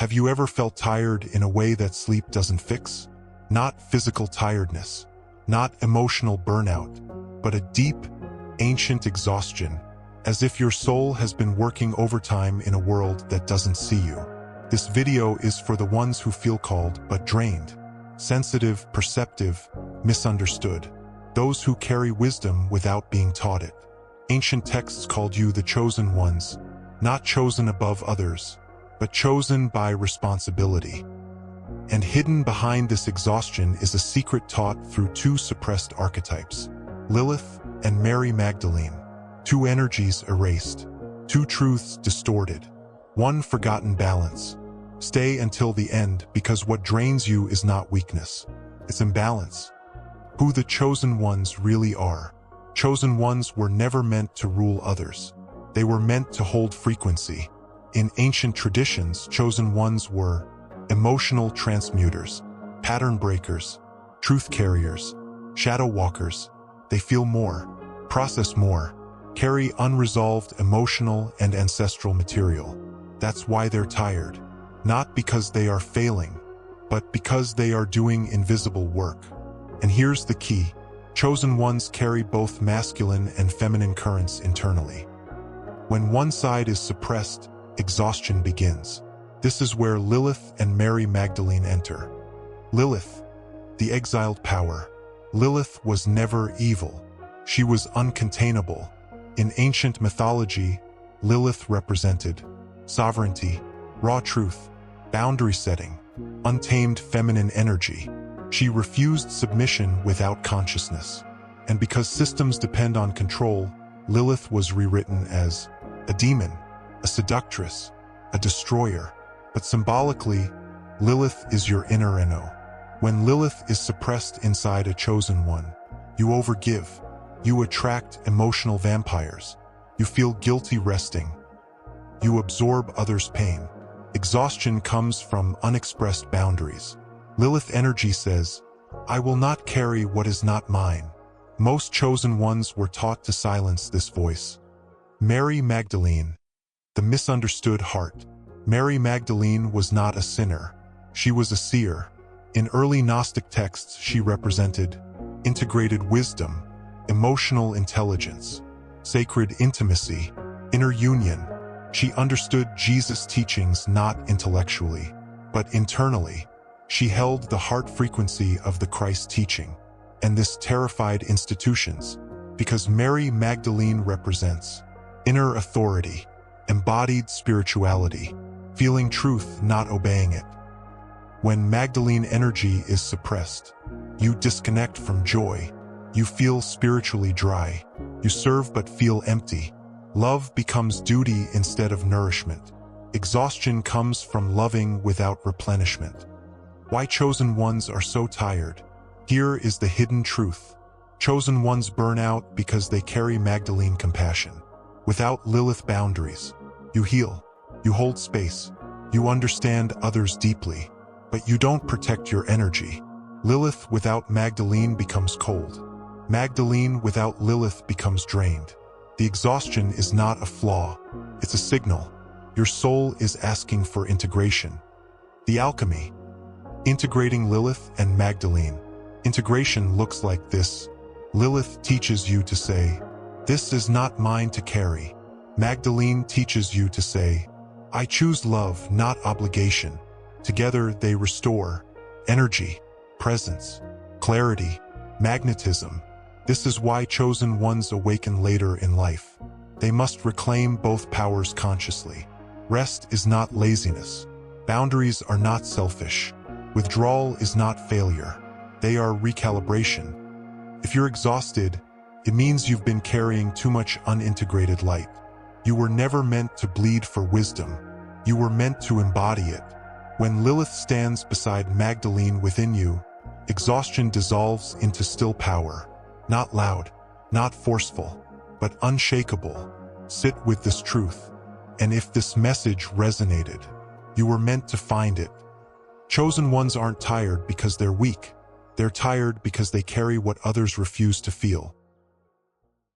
Have you ever felt tired in a way that sleep doesn't fix? Not physical tiredness, not emotional burnout, but a deep, ancient exhaustion, as if your soul has been working overtime in a world that doesn't see you. This video is for the ones who feel called but drained, sensitive, perceptive, misunderstood, those who carry wisdom without being taught it. Ancient texts called you the chosen ones, not chosen above others, but chosen by responsibility. And hidden behind this exhaustion is a secret taught through two suppressed archetypes, Lilith and Mary Magdalene, two energies erased, two truths distorted, one forgotten balance. Stay until the end, because what drains you is not weakness, it's imbalance. Who the chosen ones really are. Chosen ones were never meant to rule others. They were meant to hold frequency. In ancient traditions, chosen ones were emotional transmuters, pattern breakers, truth carriers, shadow walkers. They feel more, process more, carry unresolved emotional and ancestral material. That's why they're tired. Not because they are failing, but because they are doing invisible work. And here's the key. Chosen ones carry both masculine and feminine currents internally. When one side is suppressed, exhaustion begins. This is where Lilith and Mary Magdalene enter. Lilith, the exiled power. Lilith was never evil. She was uncontainable. In ancient mythology, Lilith represented sovereignty, raw truth, boundary setting, untamed feminine energy. She refused submission without consciousness. And because systems depend on control, Lilith was rewritten as a demon, a seductress, a destroyer. But symbolically, Lilith is your inner Eno. When Lilith is suppressed inside a chosen one, you overgive. You attract emotional vampires. You feel guilty resting. You absorb others' pain. Exhaustion comes from unexpressed boundaries. Lilith energy says, I will not carry what is not mine. Most chosen ones were taught to silence this voice. Mary Magdalene, the misunderstood heart. Mary Magdalene was not a sinner. She was a seer. In early Gnostic texts, she represented integrated wisdom, emotional intelligence, sacred intimacy, inner union. She understood Jesus' teachings not intellectually, but internally. She held the heart frequency of the Christ teaching, and this terrified institutions, because Mary Magdalene represents inner authority, embodied spirituality, feeling truth, not obeying it. When Magdalene energy is suppressed, you disconnect from joy. You feel spiritually dry. You serve but feel empty. Love becomes duty instead of nourishment. Exhaustion comes from loving without replenishment. Why chosen ones are so tired? Here is the hidden truth. Chosen ones burn out because they carry Magdalene compassion. Without Lilith boundaries, you heal, you hold space, you understand others deeply, but you don't protect your energy. Lilith without Magdalene becomes cold. Magdalene without Lilith becomes drained. The exhaustion is not a flaw, it's a signal. Your soul is asking for integration. The alchemy. Integrating Lilith and Magdalene. Integration looks like this. Lilith teaches you to say, this is not mine to carry. Magdalene teaches you to say, I choose love, not obligation. Together they restore energy, presence, clarity, magnetism. This is why chosen ones awaken later in life. They must reclaim both powers consciously. Rest is not laziness. Boundaries are not selfish. Withdrawal is not failure. They are recalibration. If you're exhausted, it means you've been carrying too much unintegrated light. You were never meant to bleed for wisdom. You were meant to embody it. When Lilith stands beside Magdalene within you, exhaustion dissolves into still power. Not loud, not forceful, but unshakable. Sit with this truth. And if this message resonated, you were meant to find it. Chosen ones aren't tired because they're weak. They're tired because they carry what others refuse to feel.